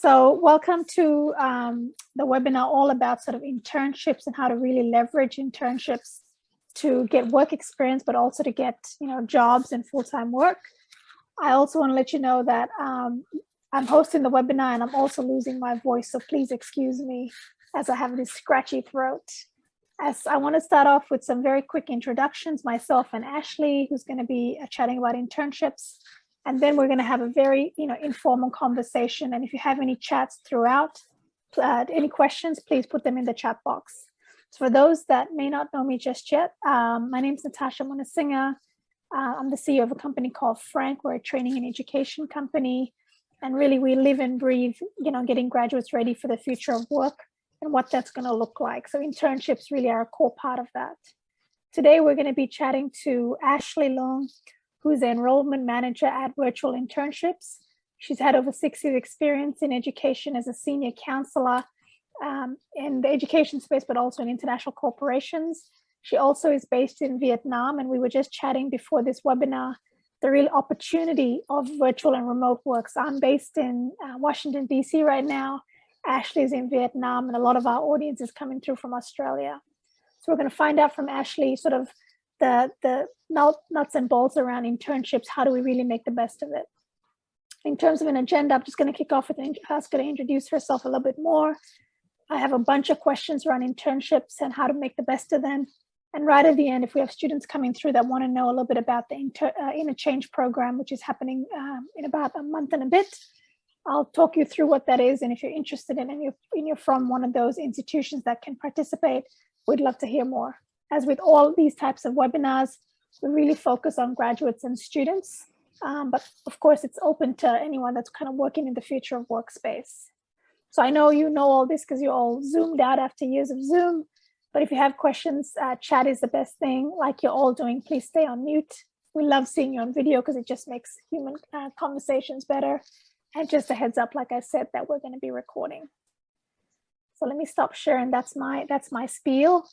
So welcome to the webinar all about sort of internships and how to really leverage internships to get work experience, but also to get jobs and full-time work. I also want to let you know that I'm hosting the webinar and I'm also losing my voice, so please excuse me as I have this scratchy throat. As I want to start off with some very quick introductions, myself and Ashley, who's going to be chatting about internships. And then we're going to have a very, informal conversation. And if you have any chats throughout, any questions, please put them in the chat box. So for those that may not know me just yet, my name is Natasha Munasinghe. I'm the CEO of a company called Frank. We're a training and education company. And really, we live and breathe, getting graduates ready for the future of work and what that's going to look like. So internships really are a core part of that. Today, we're going to be chatting to Ashley Leung, who's the enrollment manager at Virtual Internships. She's had over 6 years experience in education as a senior counselor in the education space, but also in international corporations. She also is based in Vietnam, and we were just chatting before this webinar, the real opportunity of virtual and remote work. So I'm based in Washington, DC right now. Ashley is in Vietnam, and a lot of our audience is coming through from Australia. So we're going to find out from Ashley sort of the nuts and bolts around internships. How do we really make the best of it? In terms of an agenda, I'm just going to kick off with ask her to introduce herself a little bit more. I have a bunch of questions around internships and how to make the best of them. And right at the end, if we have students coming through that want to know a little bit about the interchange program, which is happening in about a month and a bit, I'll talk you through what that is. And if you're interested in and you're from one of those institutions that can participate, we'd love to hear more. As with all these types of webinars, we really focus on graduates and students, but of course it's open to anyone that's kind of working in the future of workspace. So I know you know all this because you're all zoomed out after years of Zoom, but if you have questions, chat is the best thing. Like you're all doing, please stay on mute. We love seeing you on video because it just makes human conversations better. And just a heads up, like I said, that we're going to be recording. So let me stop sharing. That's my spiel.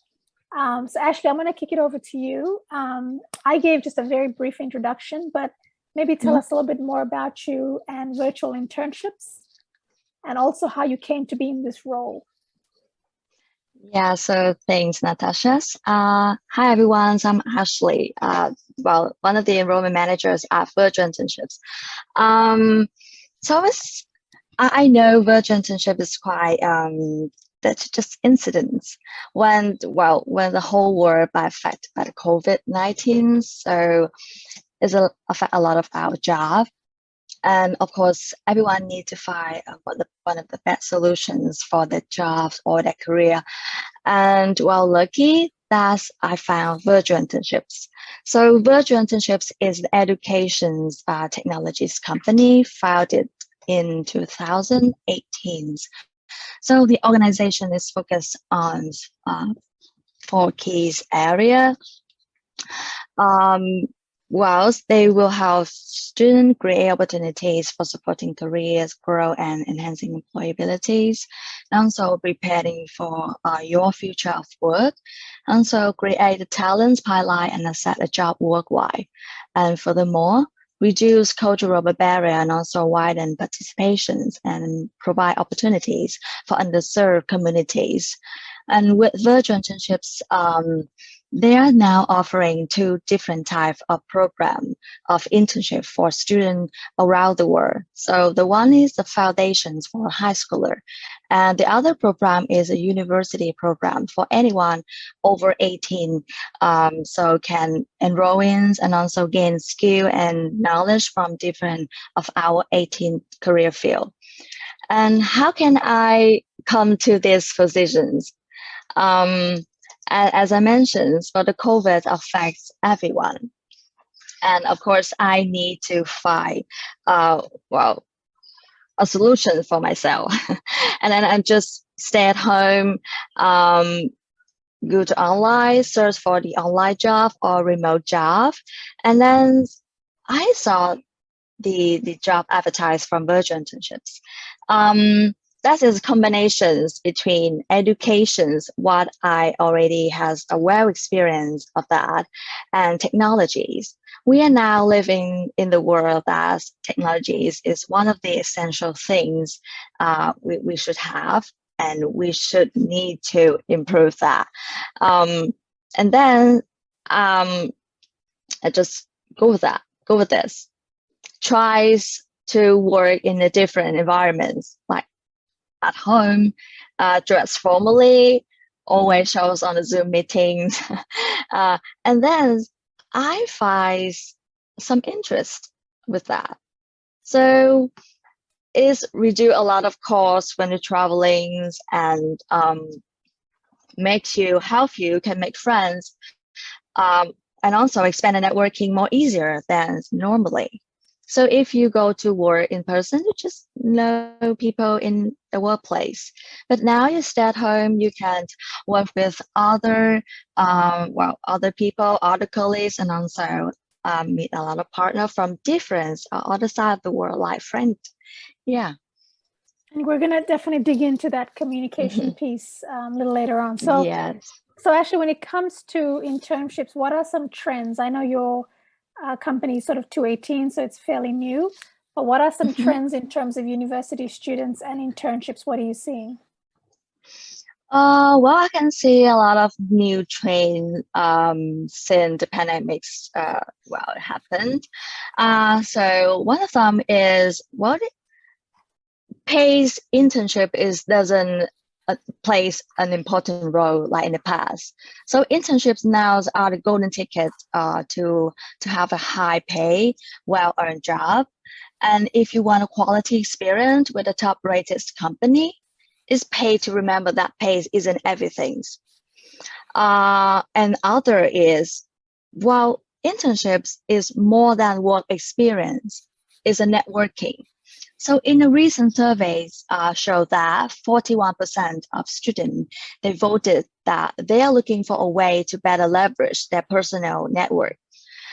So Ashley, I'm going to kick it over to you. I gave just a very brief introduction, but maybe tell us a little bit more about you and virtual internships, and also how you came to be in this role. Yeah, so thanks, Natasha. Hi, everyone. So I'm Ashley, one of the enrollment managers at Virtual Internships. I know Virtual Internship is quite that's just incidents when the whole world got affected by the COVID-19, so it's affect a lot of our job, and of course everyone needs to find one of the best solutions for their jobs or their career. And lucky that I found Virtual Internships. So Virtual Internships is the education technologies company founded in 2018. So the organization is focused on 4 key areas. Whilst they will help students create opportunities for supporting careers, growth, and enhancing employabilities, and also preparing for your future of work, and so create a talent pipeline and accept a job worldwide. And furthermore, reduce cultural barrier and also widen participations and provide opportunities for underserved communities. And with Virtual Internships, they are now offering 2 different types of program of internship for students around the world. So the one is the foundations for high schooler, and the other program is a university program for anyone over 18, so can enroll in and also gain skill and knowledge from different of our 18 career field. And how can I come to these positions? As I mentioned, for the COVID affects everyone. And of course, I need to find, a solution for myself. And then I just stay at home, go to online, search for the online job or remote job. And then I saw the job advertised from Virtual Internships. that is combinations between educations, what I already has a well experience of that, and technologies. We are now living in the world that technologies is one of the essential things we should have, and we should need to improve that. And then I just go with that, go with this. Tries to work in a different environments, like at home, dress formally, always shows on the Zoom meetings. And then I find some interest with that. So it's reduce a lot of costs when you're traveling, and help you can make friends, and also expand the networking more easier than normally. So if you go to work in person, you just know people in the workplace. But now you stay at home, you can work with other people, other colleagues, and also meet a lot of partners from different other side of the world, like friends. Yeah. And we're going to definitely dig into that communication piece a little later on. So, yes. So actually, when it comes to internships, what are some trends? I know your company is sort of 2018, so it's fairly new. But what are some trends in terms of university students and internships? What are you seeing? Well, I can see a lot of new trends since the pandemics happened. So one of them is what pays internship doesn't plays an important role like in the past. So internships now are the golden ticket to have a high pay, well-earned job. And if you want a quality experience with a top-rated company, it's paid to remember that pay isn't everything. And other is, while internships is more than work experience, it's a networking. So in a recent surveys show that 41% of students, they voted that they are looking for a way to better leverage their personal network.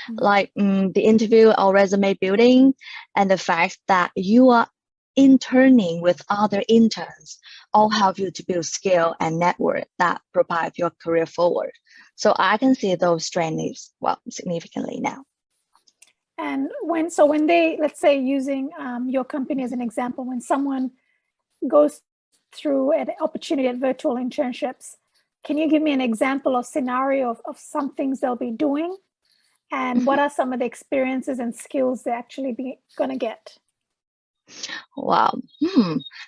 Like the interview or resume building, and the fact that you are interning with other interns all help you to build skill and network that propel your career forward. So I can see those trends significantly now. And when they, let's say, using your company as an example, when someone goes through an opportunity at virtual internships, can you give me an example or scenario of some things they'll be doing? And what are some of the experiences and skills they're actually going to get? Wow,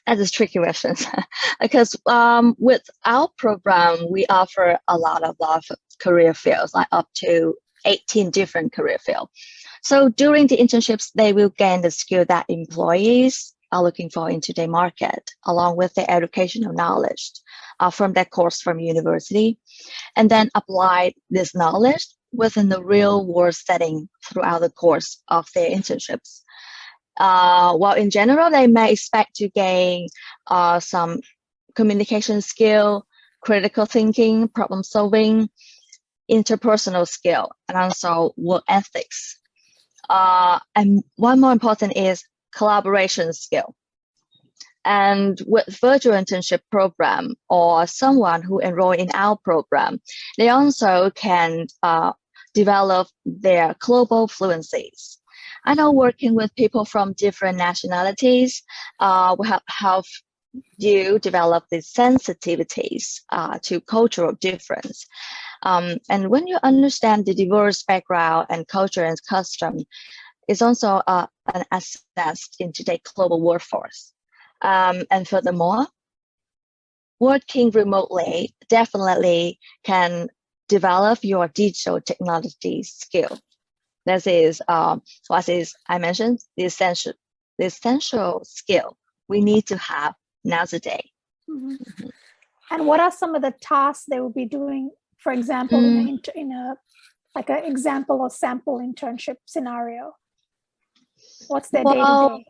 that is a tricky question. Because with our program, we offer a lot of career fields, like up to 18 different career fields. So during the internships, they will gain the skill that employees are looking for in today's market, along with the educational knowledge from their course from university, and then apply this knowledge within the real world setting throughout the course of their internships. While in general, they may expect to gain some communication skill, critical thinking, problem solving, interpersonal skill, and also work ethics. And one more important is collaboration skill. And with virtual internship program or someone who enroll in our program, they also can develop their global fluencies. I know working with people from different nationalities will help you develop the sensitivities to cultural difference. And when you understand the diverse background and culture and custom, it's also an asset in today's global workforce. And furthermore, working remotely definitely can develop your digital technology skill. This is what is I mentioned, the essential skill we need to have nowadays. And what are some of the tasks they will be doing, for example, in a like an example or sample internship scenario? What's their day-to-day?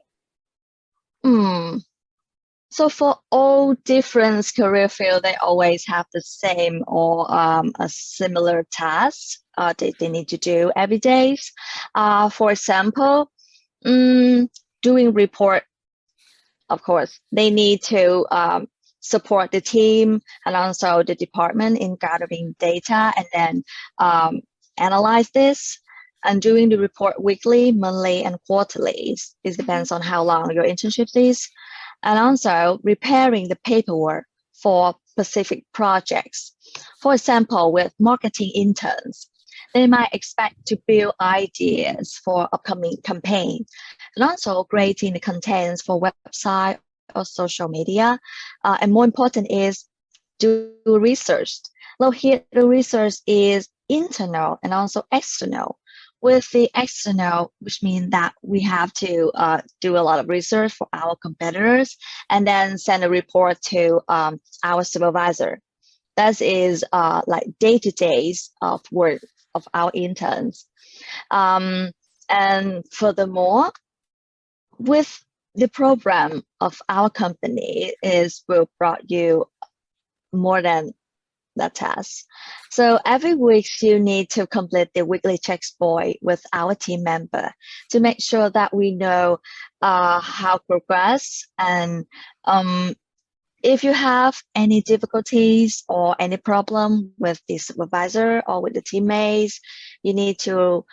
So for all different career fields, they always have the same or a similar task they need to do every day. For example, doing report of course, they need to support the team and also the department in gathering data and then analyze this and doing the report weekly, monthly, and quarterly. It depends on how long your internship is. And also preparing the paperwork for specific projects. For example, with marketing interns, they might expect to build ideas for upcoming campaign and also creating the contents for website or social media. And more important is do research. Now here the research is internal and also external. With the external, which means that we have to do a lot of research for our competitors and then send a report to our supervisor. That is like day-to-days of work of our interns. And furthermore, with the program of our company will brought you more than that task. So every week you need to complete the weekly checkpoint with our team member to make sure that we know how progress and if you have any difficulties or any problem with the supervisor or with the teammates, you need to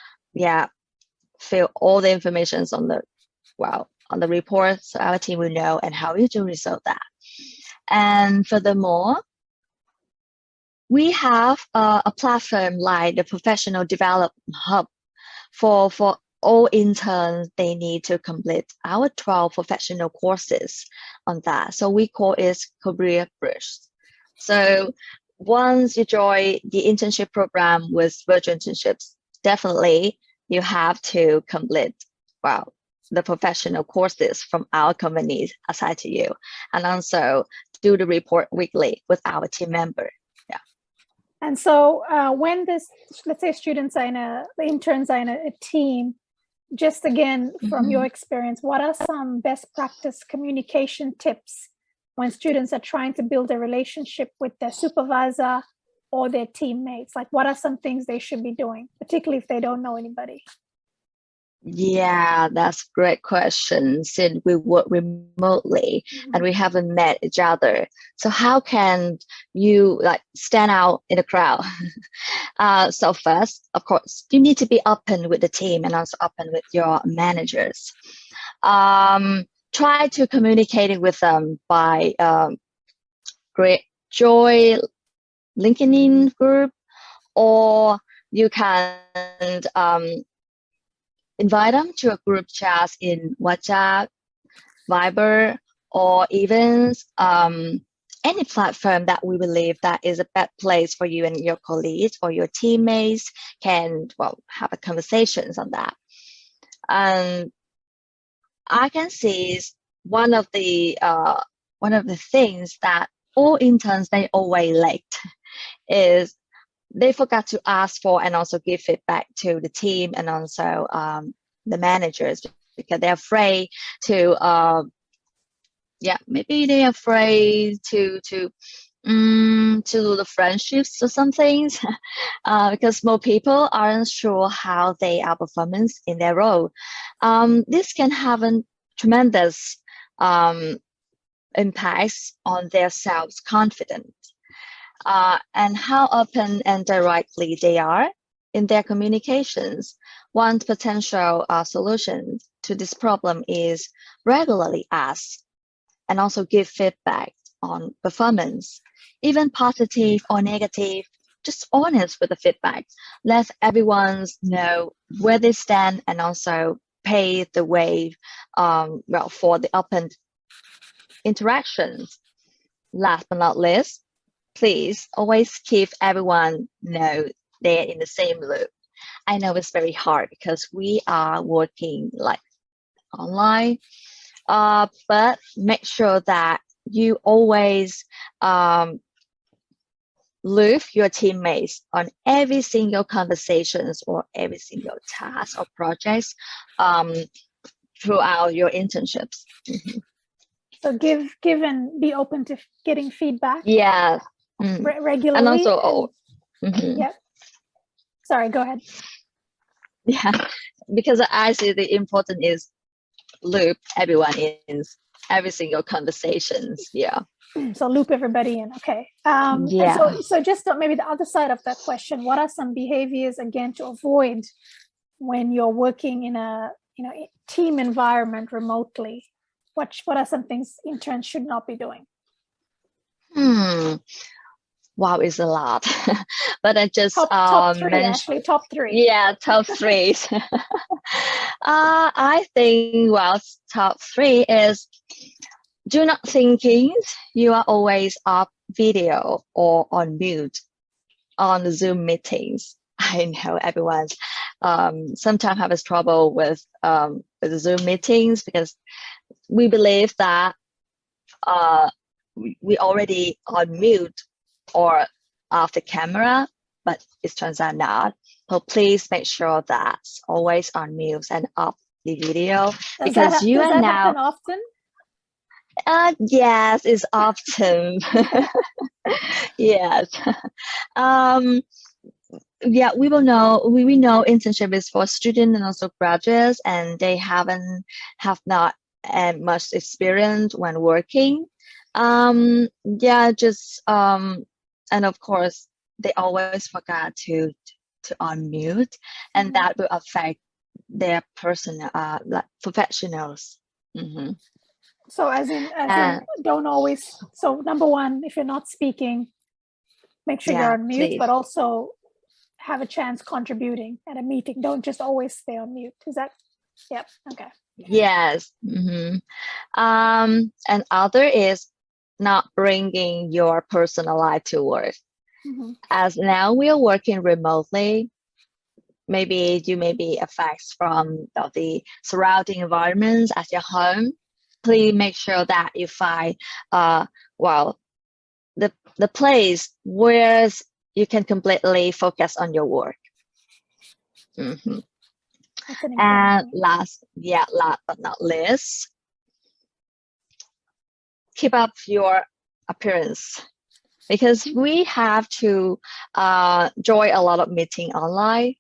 fill all the information on the report so our team will know and how you to resolve that. And furthermore, we have a platform like the Professional Development Hub for all interns. They need to complete our 12 professional courses on that. So we call it Career Bridge. So once you join the internship program with virtual internships, definitely you have to complete the professional courses from our company assigned to you, and also do the report weekly with our team member. And so when let's say the interns are in a team, just again, from your experience, what are some best practice communication tips when students are trying to build a relationship with their supervisor or their teammates? Like, what are some things they should be doing, particularly if they don't know anybody? Yeah, that's a great question. Since we work remotely and we haven't met each other, so how can you stand out in the crowd? So first, of course, you need to be open with the team and also open with your managers. Try to communicate with them by join LinkedIn group, or you can invite them to a group chat in WhatsApp, Viber, or even any platform that we believe that is a bad place for you and your colleagues or your teammates can have a conversations on that. And I can see one of the things that all interns they always lacked is they forgot to ask for and also give feedback to the team and also the managers, because they're afraid to maybe they're afraid to the friendships or some things because more people aren't sure how they are performing in their role. This can have a tremendous impacts on their self-confidence. And how open and directly they are in their communications. One potential solution to this problem is regularly ask and also give feedback on performance, even positive or negative, just honest with the feedback. Let everyone know where they stand and also pave the way for the open interactions. Last but not least, please always keep everyone know they're in the same loop. I know it's very hard because we are working online, but make sure that you always loop your teammates on every single conversations or every single task or projects throughout your internships. So give and be open to getting feedback. Yeah. Regularly. And also, yeah. Sorry, go ahead. Yeah, because I see the important is loop everyone in every single conversations. Yeah. So loop everybody in. Okay. And Yeah. so just maybe the other side of that question, what are some behaviors again to avoid when you're working in a team environment remotely? What are some things interns should not be doing? Wow, it's a lot. But I just top three, mentioned, Ashley, top three. yeah, top three. I think, well, top three is do not thinking you are always off video or on mute on the Zoom meetings. I know everyone sometimes has trouble with the Zoom meetings because we believe that we already on mute or off the camera, but it turns out not. So please make sure that's always on mute and off the video because you are now. Happen often? Yes, it's often. Yes. Yeah, we will know. We know internship is for students and also graduates, and they have not much experience when working. Yeah, just and of course they always forgot to unmute, and that will affect their personal like professionals. So as in don't always. So number one, if you're not speaking, make sure you're on mute, but also have a chance contributing at a meeting. Don't just always stay on mute. Is that? Yep. Okay. Yes. And other is not bringing your personal life to work. As now we are working remotely, maybe you may be affected from the surrounding environments at your home. Please make sure that you find the place where you can completely focus on your work. And last but not least, keep up your appearance because we have to join a lot of meetings online.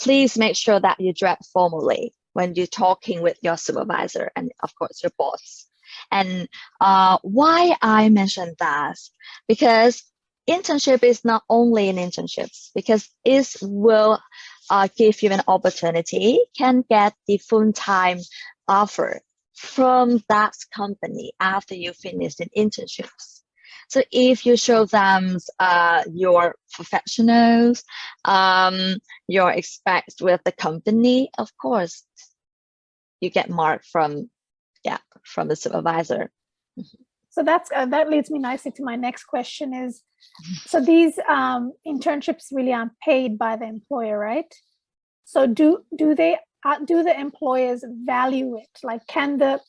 Please make sure that you dress formally when you're talking with your supervisor and of course your boss. And why I mentioned that, because internship is not only an internship, because it will give you an opportunity, can get the full-time offer from that company after you finish an internships. So if you show them your professionals, your expect with the company, of course, you get marked from the supervisor. So that leads me nicely to my next question is, so these internships really aren't paid by the employer, right? So do the employers value it? Like, can the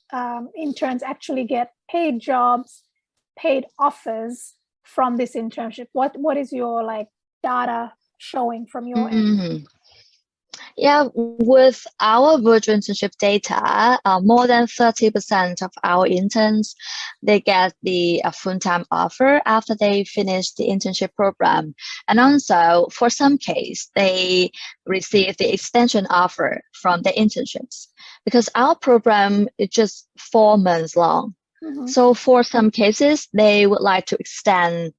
interns actually get paid jobs, paid offers from this internship? What is your data showing from your end? Yeah, with our virtual internship data, more than 30% of our interns, they get the full-time offer after they finish the internship program. And also, for some case, they receive the extension offer from the internships because our program is just 4 months long. So for some cases, they would like to extend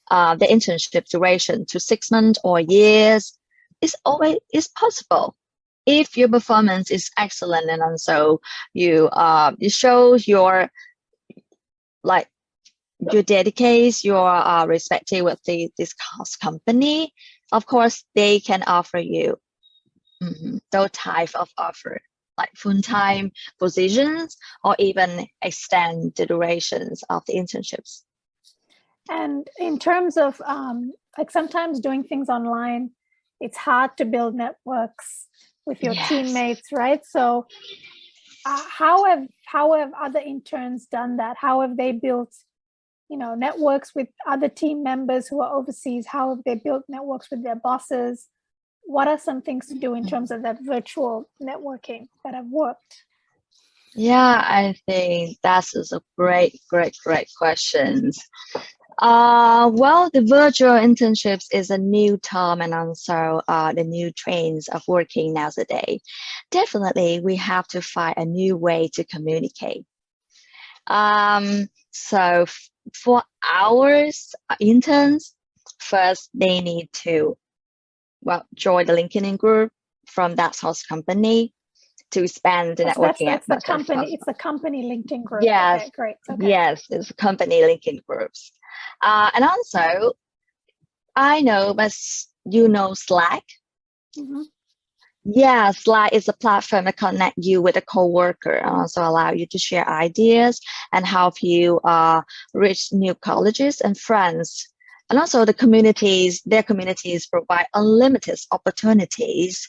the internship duration to 6 months or years. It's possible if your performance is excellent and also you show your dedicate your respective with this company. Of course, they can offer you those type of offer like full-time positions or even extend the durations of the internships. And in terms of sometimes doing things online, it's hard to build networks with your teammates, right? So how have other interns done that? How have they built, networks with other team members who are overseas? How have they built networks with their bosses? What are some things to do in terms of that virtual networking that have worked? Yeah, I think that is a great question. Well, the virtual internships is a new term and also the new trends of working nowadays. Definitely, we have to find a new way to communicate. So for our interns, first they need to join the LinkedIn group from that host company to expand the networking That's the company. It's the company LinkedIn group. Yes, okay, great. Okay. yes, it's company LinkedIn groups. And also, I know, but you know Slack. Mm-hmm. Yeah, Slack is a platform that connect you with a coworker and also allow you to share ideas and help you reach new colleges and friends. And also their communities provide unlimited opportunities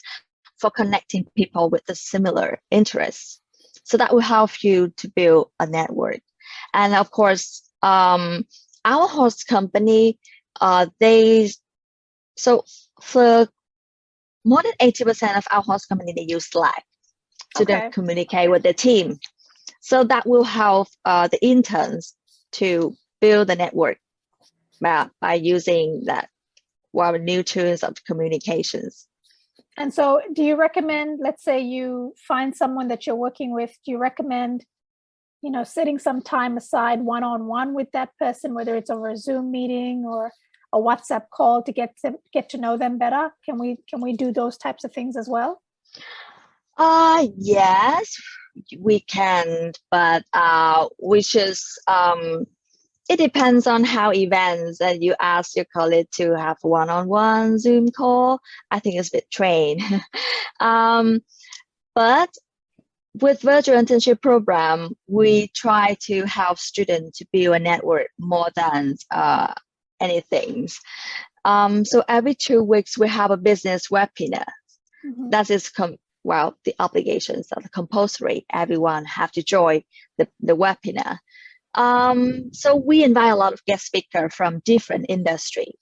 for connecting people with the similar interests. So that will help you to build a network. And of course, our host company, so for more than 80% of our host company, they use Slack to communicate with the team. So that will help the interns to build the network by using that new tools of communications. And so do you recommend, let's say you find someone that you're working with, do you recommend, setting some time aside one-on-one with that person, whether it's over a Zoom meeting or a WhatsApp call to get to know them better? Can we do those types of things as well? Yes, we can, but we just it depends on how events and you ask your colleague to have one-on-one Zoom call. I think it's a bit trained. But with virtual internship program, we try to help students to build a network more than anything. So every 2 weeks we have a business webinar. Mm-hmm. That is the obligations are compulsory. Everyone have to join the webinar. So we invite a lot of guest speakers from different industry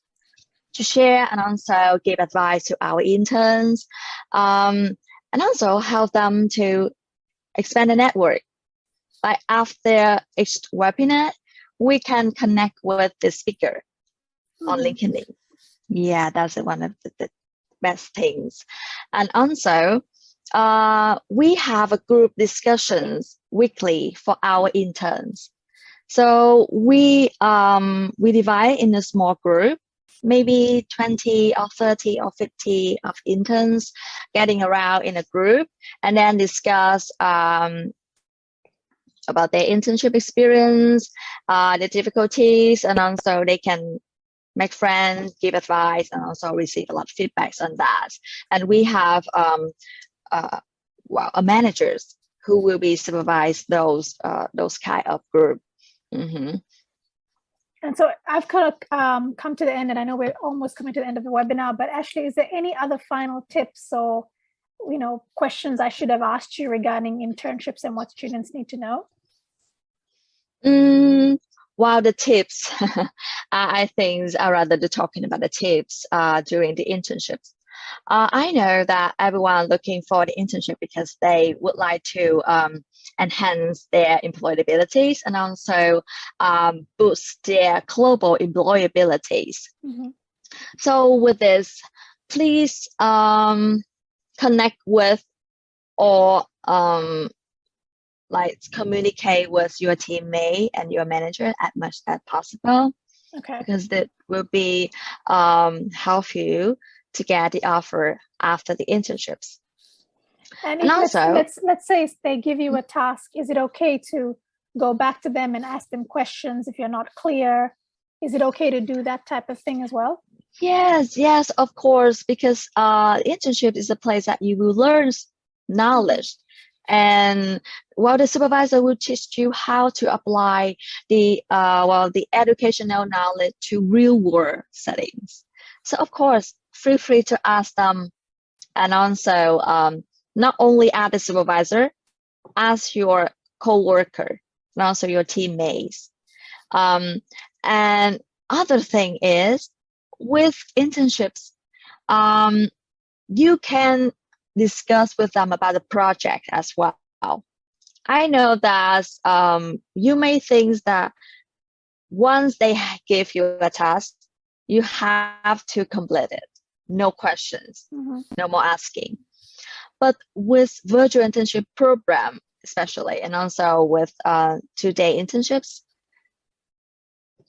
to share and also give advice to our interns, and also help them to expand the network. Like after each webinar, we can connect with the speaker on LinkedIn. Yeah, that's one of the best things. And also, we have a group discussions weekly for our interns. So we divide in a small group, maybe 20 or 30 or 50 of interns getting around in a group and then discuss about their internship experience, the difficulties, and also they can make friends, give advice, and also receive a lot of feedbacks on that. And we have managers who will be supervise those kind of group. Mm-hmm. And so I've kind of come to the end, and I know we're almost coming to the end of the webinar, but Ashley, is there any other final tips or, questions I should have asked you regarding internships and what students need to know? The tips, I think are rather talking about the tips during the internships. I know that everyone looking for the internship because they would like to enhance their employability and also boost their global employabilities. Mm-hmm. So with this, please connect with or communicate with your teammate and your manager as much as possible. Okay. Because that will be help you to get the offer after the internships. And also, let's say they give you a task, is it okay to go back to them and ask them questions if you're not clear? Is it okay to do that type of thing as well? Yes, of course, because internship is a place that you will learn knowledge. And the supervisor will teach you how to apply the educational knowledge to real world settings. So of course, feel free to ask them, and also not only ask the supervisor, ask your co-worker and also your teammates. And other thing is, with internships, you can discuss with them about the project as well. I know that you may think that once they give you a task, you have to complete it. No questions, no more asking. But with virtual internship program, especially, and also with 2-day internships,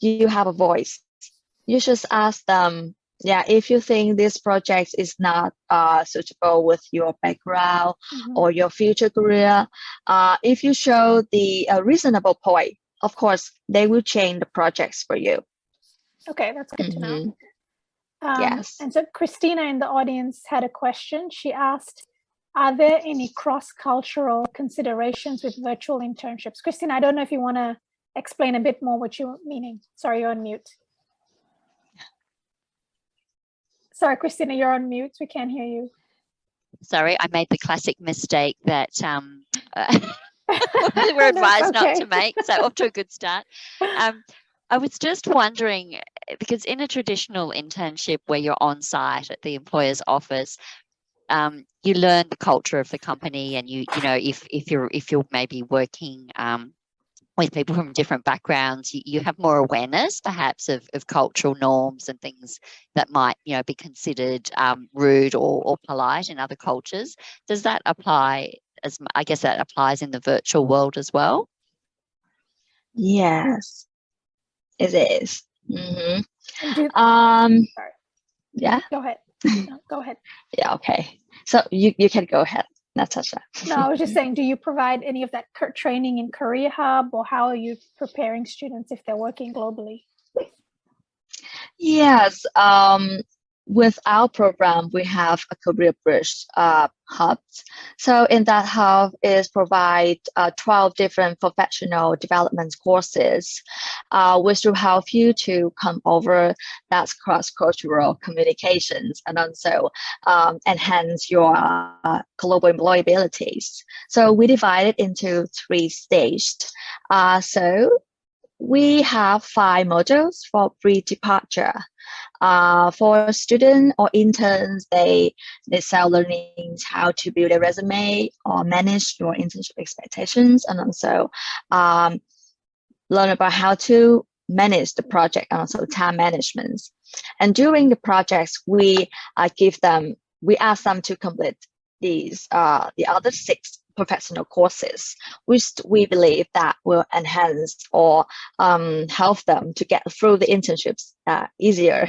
you have a voice. You just ask them, if you think this project is not suitable with your background or your future career, if you show the reasonable point, of course, they will change the projects for you. Okay, that's good to know. Yes. And so Christina in the audience had a question. She asked, are there any cross-cultural considerations with virtual internships? Christina, I don't know if you want to explain a bit more what you're meaning. Sorry, you're on mute. Sorry, Christina, you're on mute. We can't hear you. Sorry, I made the classic mistake that we're advised not to make. So off to a good start. I was just wondering, because in a traditional internship where you're on site at the employer's office, you learn the culture of the company, and you know if you're maybe working with people from different backgrounds, you have more awareness perhaps of cultural norms and things that might be considered rude or polite in other cultures. Does that apply? I guess that applies in the virtual world as well. Yes, it is. Sorry. Yeah. Go ahead. No, go ahead. Yeah. Okay. So you can go ahead, Natasha. No, I was just saying, do you provide any of that training in Career Hub, or how are you preparing students if they're working globally? Yes. With our program, we have a career bridge hub. So in that hub is provide 12 different professional development courses, which will help you to come over that cross-cultural communications and also enhance your global employabilities. So we divide it into 3 stages. So we have 5 modules for pre-departure. For students or interns, they start learning how to build a resume or manage your internship expectations, and also learn about how to manage the project and also time management. And during the projects, we ask them to complete these the other 6 professional courses, which we believe that will enhance or help them to get through the internships easier.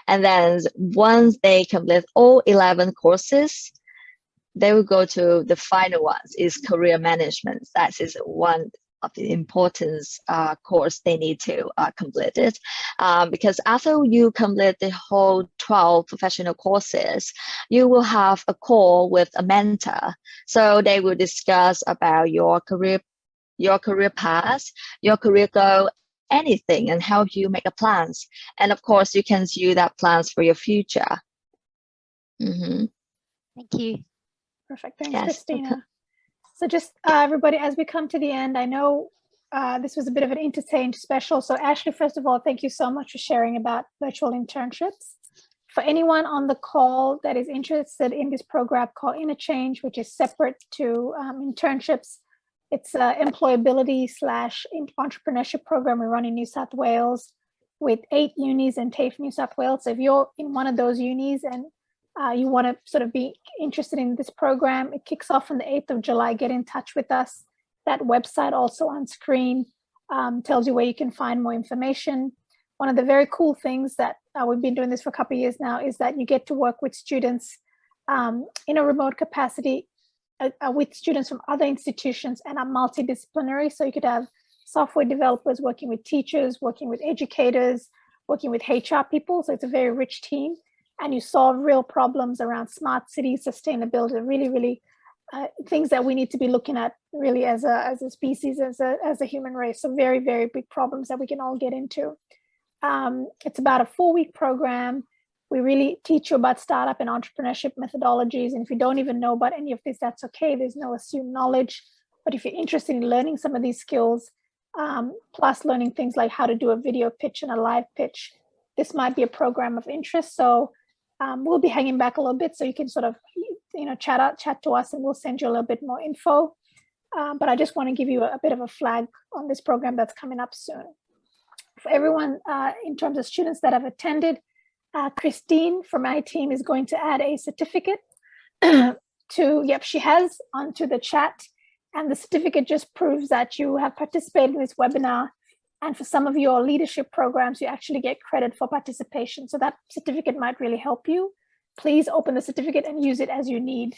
And then once they complete all 11 courses, they will go to the final ones, is career management. That is one of the important course they need to complete it, because after you complete the whole 12 professional courses, you will have a call with a mentor. So they will discuss about your career path, your career goal, anything, and help you make a plans. And of course, you can use that plans for your future. Thank you. Perfect. Thanks, Christina. Okay. So just everybody, as we come to the end, I know this was a bit of an interchange special. So Ashley, first of all, thank you so much for sharing about virtual internships. For anyone on the call that is interested in this program called Interchange, which is separate to internships, it's an employability/entrepreneurship program we run in New South Wales with 8 unis in TAFE, New South Wales. So if you're in one of those unis and you want to sort of be interested in this program, it kicks off on the 8th of July. Get in touch with us. That website also on screen tells you where you can find more information. One of the very cool things that we've been doing this for a couple of years now is that you get to work with students in a remote capacity with students from other institutions and are multidisciplinary. So you could have software developers working with teachers, working with educators, working with HR people. So it's a very rich team. And you solve real problems around smart cities, sustainability, really things that we need to be looking at really as a species, as a human race. So very, very big problems that we can all get into. It's about a 4-week program. We really teach you about startup and entrepreneurship methodologies. And if you don't even know about any of this, that's okay. There's no assumed knowledge. But if you're interested in learning some of these skills, plus learning things like how to do a video pitch and a live pitch, this might be a program of interest. So we'll be hanging back a little bit so you can sort of, chat to us, and we'll send you a little bit more info. But I just want to give you a bit of a flag on this program that's coming up soon. For everyone, in terms of students that have attended, Christine from my team is going to add a certificate she has onto the chat. And the certificate just proves that you have participated in this webinar. And for some of your leadership programs, you actually get credit for participation. So that certificate might really help you. Please open the certificate and use it as you need.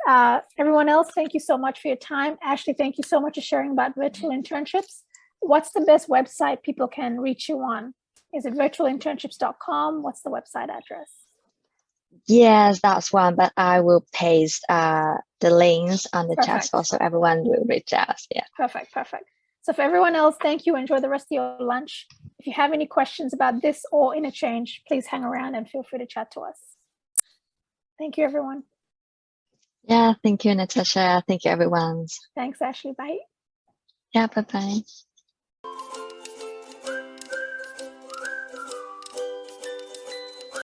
Everyone else, thank you so much for your time. Ashley, thank you so much for sharing about virtual internships. What's the best website people can reach you on? Is it virtualinternships.com? What's the website address? Yes, that's one, but I will paste the links on the chat Perfect. box so everyone will reach out. Yeah. Perfect. So for everyone else, thank you. Enjoy the rest of your lunch. If you have any questions about this or interchange, please hang around and feel free to chat to us. Thank you, everyone. Yeah, thank you, Natasha. Thank you, everyone. Thanks, Ashley. Bye. Yeah, bye-bye.